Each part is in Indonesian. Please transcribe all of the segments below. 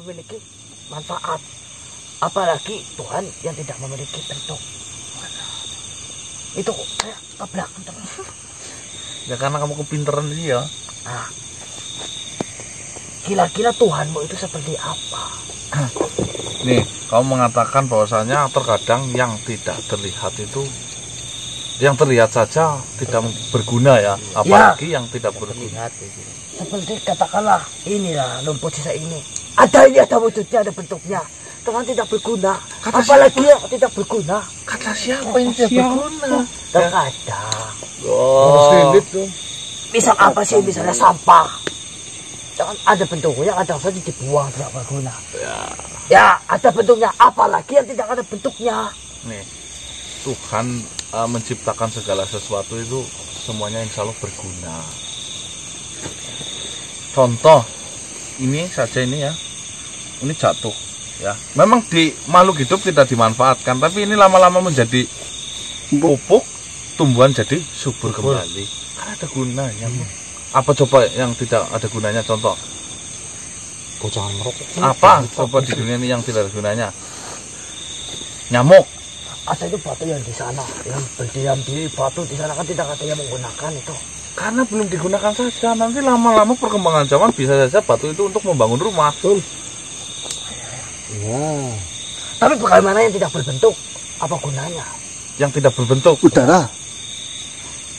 memiliki manfaat. Apalagi Tuhan yang tidak memiliki bentuk. Itu kayak ke belakang terus. Ya karena kamu kepinteran dia. Nah, kira-kira Tuhanmu itu seperti apa? Nih, kamu mengatakan bahwasanya terkadang yang tidak terlihat itu, yang terlihat saja tidak berguna ya, apalagi yang tidak berguna. Seperti katakanlah inilah lumpur sisa ini. Ada ini, ada wujudnya, ada bentuknya. Tuhan tidak berguna. Apalagi yang tidak berguna. Kata siapa yang tidak berguna? Terkadang. Oh. Misal apa sih? Misalnya sampah. Jangan ada bentuknya, kadang saja dibuang tidak berguna. Ya, ada bentuknya. Apalagi yang tidak ada bentuknya. Nih, Tuhan menciptakan segala sesuatu itu semuanya insya Allah berguna. Contoh, ini saja ini ya. Ini jatuh. Ya, memang di makhluk hidup tidak dimanfaatkan, tapi ini lama-lama menjadi pupuk, tumbuhan jadi subur kembali. Karena ada gunanya. Apa coba yang tidak ada gunanya? Contoh. Jangan merokok. Apa coba di dunia ini yang tidak ada gunanya? Nyamuk. Ada itu batu yang di sana, yang berdiam di batu di sana kan tidak ada yang menggunakan itu. Karena belum digunakan saja. Nanti lama-lama perkembangan zaman bisa saja batu itu untuk membangun rumah. Ya. Tapi bagaimana yang tidak berbentuk? Apa gunanya? Yang tidak berbentuk. Udara.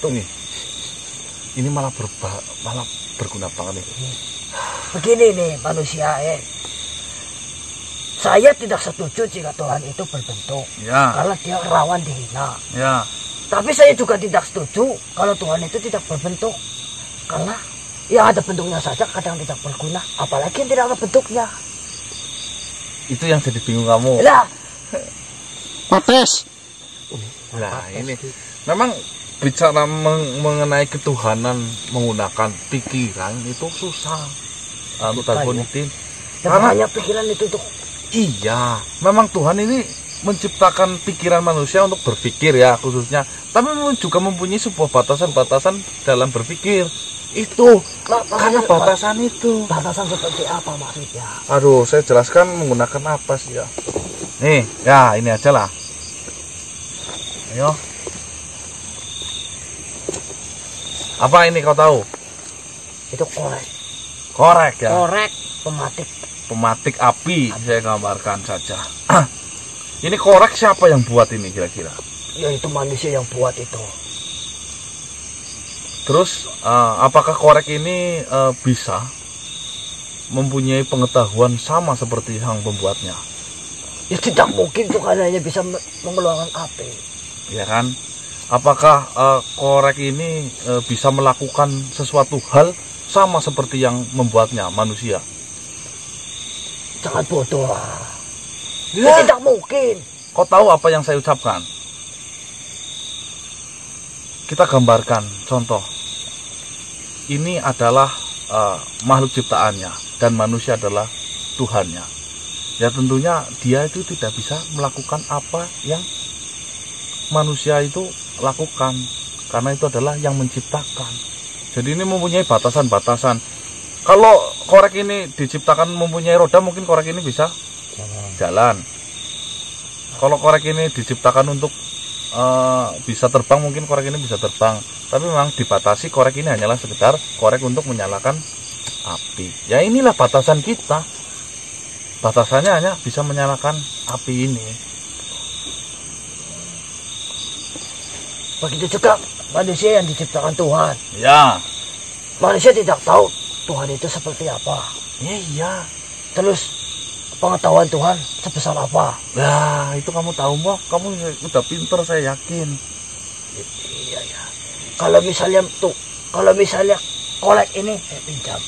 Tuh nih. Ini malah berguna banget nih. Begini nih manusia Saya tidak setuju jika Tuhan itu berbentuk. Ya. Karena dia rawan dihina. Ya. Tapi saya juga tidak setuju kalau Tuhan itu tidak berbentuk. Karena yang ada bentuknya saja kadang tidak berguna. Apalagi yang tidak ada bentuknya. Itu yang jadi bingung kamu. Lah. Matres. Nah ini memang bicara mengenai ketuhanan menggunakan pikiran itu susah. Untuk teleponitin. Karena banyak pikiran itu tuh. Iya, memang Tuhan ini menciptakan pikiran manusia untuk berpikir ya khususnya. Tapi juga mempunyai sebuah batasan-batasan dalam berpikir. Itu karena batasan itu. Batasan seperti apa maksudnya? Aduh, saya jelaskan menggunakan apa sih ya? Nih, ya ini aja lah. Ayo. Apa ini kau tahu? Itu korek. Korek ya. Korek pematik. Pematik api, saya gambarkan saja. Ini korek siapa yang buat ini kira-kira? Ya itu manusia yang buat itu. Terus apakah korek ini bisa mempunyai pengetahuan sama seperti yang pembuatnya? Ya tidak mungkin tuh karena hanya bisa mengeluarkan api. Ya kan? Apakah korek ini bisa melakukan sesuatu hal sama seperti yang membuatnya manusia? Jangan bodoh lah. Ya tidak mungkin. Kau tahu apa yang saya ucapkan? Kita gambarkan contoh. Ini adalah makhluk ciptaannya dan manusia adalah Tuhannya. Ya tentunya dia itu tidak bisa melakukan apa yang manusia itu lakukan karena itu adalah yang menciptakan. Jadi ini mempunyai batasan-batasan. Kalau korek ini diciptakan mempunyai roda, mungkin korek ini bisa jalan. Kalau korek ini diciptakan untuk bisa terbang, mungkin korek ini bisa terbang. Tapi memang dibatasi, korek ini hanyalah sekedar korek untuk menyalakan api. Ya inilah batasan kita. Batasannya hanya bisa menyalakan api ini. Begitu juga manusia yang diciptakan Tuhan. Ya. Manusia tidak tahu Tuhan itu seperti apa. Iya. Terus pengetahuan Tuhan sebesar apa? Nah, itu kamu tahu, Mbak. Kamu udah pinter, saya yakin. Iya ya. Kalau misalnya korek ini pinjam.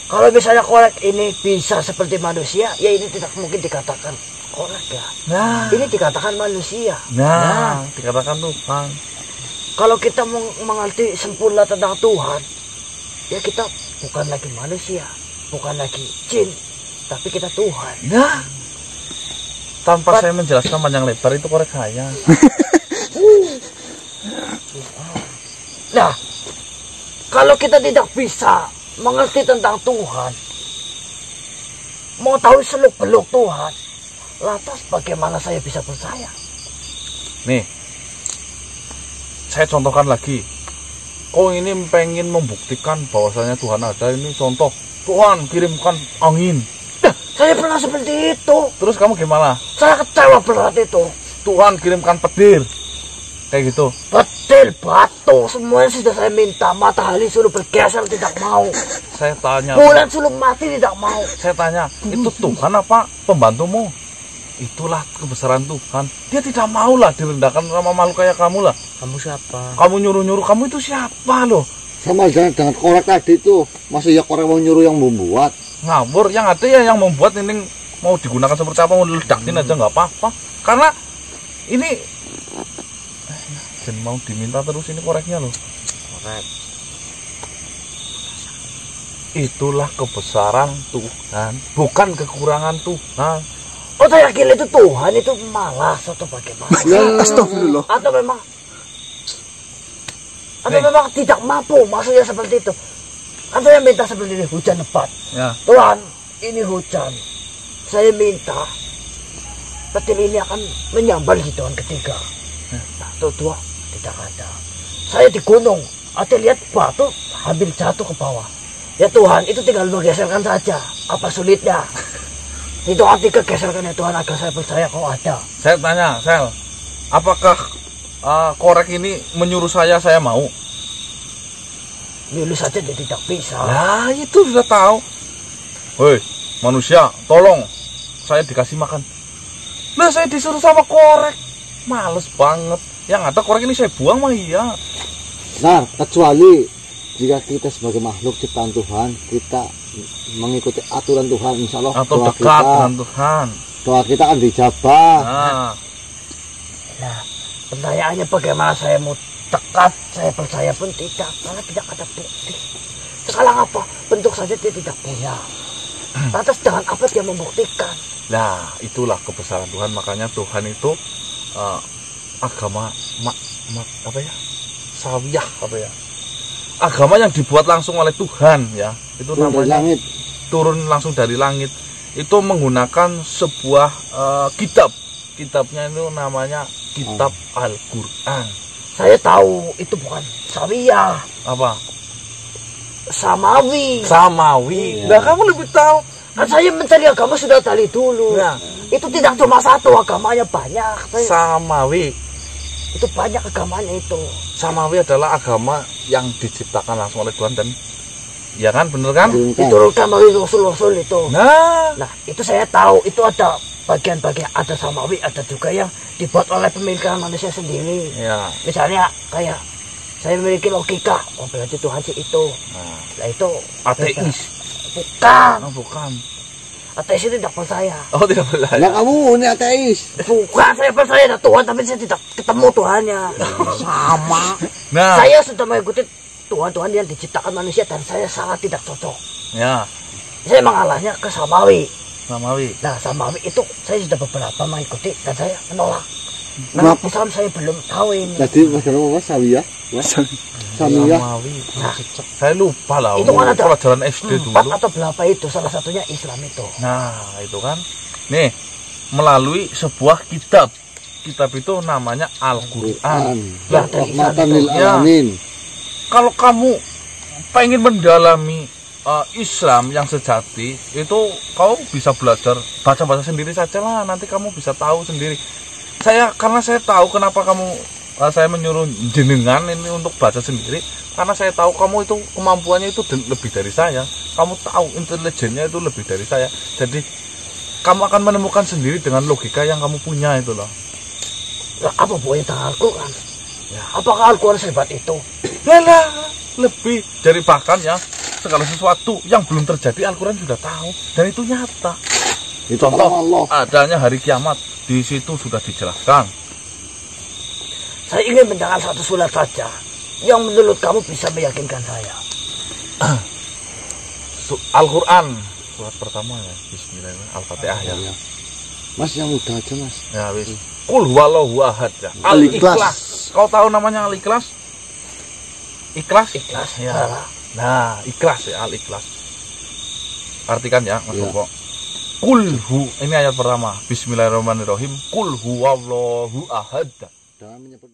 Kalau misalnya korek ini bisa seperti manusia, ya ini tidak mungkin dikatakan korek ya. Nah, ini dikatakan manusia. Nah, dikatakan Tuhan. Kalau kita mengerti sempurna tentang Tuhan, ya kita bukan lagi manusia, bukan lagi jin, tapi kita Tuhan. Nah, tanpa saya menjelaskan panjang lebar itu korek saya. Nah, kalau kita tidak bisa mengerti tentang Tuhan, mau tahu seluk-beluk Tuhan, lantas bagaimana saya bisa percaya? Nih, saya contohkan lagi. Kau ini pengen membuktikan bahwasanya Tuhan ada, ini contoh. Tuhan kirimkan angin. Saya pernah seperti itu. Terus kamu gimana? Saya kecewa berat itu. Tuhan kirimkan petir. Kayak gitu. Petir, batu, semuanya sudah saya minta. Matahari suruh bergeser, tidak mau. Saya tanya. Bulan suruh mati, tidak mau. Saya tanya, itu Tuhan apa pembantumu? Itulah kebesaran Tuhan. Dia tidak mau lah direndahkan sama makhluk kayak kamu lah. Kamu siapa? Kamu nyuruh-nyuruh, kamu itu siapa loh? Sama dengan korek tadi tuh. Masa ya korek mau nyuruh yang membuat? Ngawur, yang ada ya yang membuat ini mau digunakan seperti apa, mau ledakin aja nggak apa-apa. Karena ini dan mau diminta terus ini koreknya loh. Korek. Itulah kebesaran Tuhan, bukan kekurangan Tuhan. Oh, saya kira itu Tuhan itu malas atau bagaimana? Astagfirullah. Atau memang tidak mampu, maksudnya seperti itu. Kan saya minta seperti ini, hujan lebat. Ya. Tuhan, ini hujan. Saya minta petir ini akan menyambar di tahun ketiga. Nah, tuh dua tidak ada. Saya di gunung, ada lihat batu hampir jatuh ke bawah. Ya Tuhan, itu tinggal bergeserkan saja. Apa sulitnya? Itu ketika geserkan ya Tuhan agar saya percaya kau ada. Saya tanya, Sel, apakah korek ini menyuruh saya mau? Nyuruh saja dia tidak bisa. Nah, itu sudah tahu. Hei, manusia, tolong. Saya dikasih makan. Nah, saya disuruh sama korek. Males banget. Yang ada korek ini saya buang mah iya. Nah, kecuali jika kita sebagai makhluk ciptaan Tuhan, kita mengikuti aturan Tuhan, insya Allah Atau doa dekat kita, dengan Tuhan. doa kita akan dijabah. Nah, pertanyaannya bagaimana saya mau dekat, saya percaya pun tidak, karena tidak ada bukti. Sekarang apa? Bentuk saja dia tidak punya. Lantas dengan apa dia membuktikan? Nah, itulah kebesaran Tuhan. Makanya Tuhan itu agama apa ya? Sawiyah apa ya? Agama yang dibuat langsung oleh Tuhan ya. Itu Turun dari namanya langit. turun langsung dari langit. Itu menggunakan sebuah kitab. Kitabnya itu namanya Kitab Al-Qur'an. Saya tahu itu bukan Sawiyah, Apa? Samawi. Samawi. Iya. Nah, kamu lebih tahu. Kan saya mencari agama sudah dari dulu. Nah. Itu tidak cuma satu, agamanya banyak. Samawi. Itu banyak agamanya itu. Samawi adalah agama yang diciptakan langsung oleh Tuhan dan ya kan, bener kan? Diturunkan melalui rasul-rasul itu. Nah, Nah, itu saya tahu. Itu ada bagian-bagian, ada Samawi, ada juga yang dibuat oleh pemikiran manusia sendiri. ya. Misalnya kayak saya memiliki logika, oh berarti Tuhan sih itu. Nah itu Ateis. bukan. Oh, bukan. Ateis itu tidak percaya. Oh, tidak percaya. Nah, kamu ini ateis. Bukan, saya percaya ada Tuhan, tapi saya tidak ketemu Tuhannya. Sama. Nah, Saya sudah mengikuti Tuhan-Tuhan yang diciptakan manusia dan saya sangat tidak cocok. ya, Saya mengalahnya ke Samawi. Samawi. Nah, Samawi itu saya sudah beberapa mengikuti dan saya menolak. Nah, Kenapa? Islam saya belum tahu ini. Jadi bagaimana Mas Sawiyah? Sawiyah. Samawi. Nah, Saya lupa lah. itu kan ada pelajaran SD 4 dulu. atau berapa itu, salah satunya Islam itu. Nah, itu kan. Nih, melalui sebuah kitab. Kitab itu namanya Al-Qur'an. Ya, dari Rahmatan Islam lil itu. alamin. Kalau kamu pengen mendalami Islam yang sejati, itu kau bisa belajar baca-baca sendiri saja lah. Nanti kamu bisa tahu sendiri. Karena saya tahu kenapa saya menyuruh jenengan ini untuk baca sendiri, karena saya tahu kamu itu kemampuannya itu lebih dari saya. Kamu tahu intelijennya itu lebih dari saya. Jadi kamu akan menemukan sendiri dengan logika yang kamu punya itu loh. Nah, apa boleh Al-Quran? Ya, apakah Al-Quran sehebat itu? Lah, lebih dari bahkan ya segala sesuatu yang belum terjadi Al-Quran sudah tahu dan itu nyata. Itu Contoh Allah. adanya hari kiamat di situ sudah dijelaskan. Saya ingin mendengar satu surat saja yang menurut kamu bisa meyakinkan saya. Al-Quran surat pertama ya, Bismillahirrahmanirrahim, Al-Fatihah ya. Mas yang udah aja Mas. Ya wis. Qul huwallahu ahad ya. Al-Ikhlas. Al-Ikhlas. Kau tahu namanya Al-Ikhlas? Ikhlas? Ikhlas Ya. salah. Nah, ikhlas ya, Al-Ikhlas. Artikan ya, Mas Ya. Bobo. Kulhu, ini ayat pertama. Bismillahirrahmanirrahim. Kul huwallahu ahad. Dengan menyebut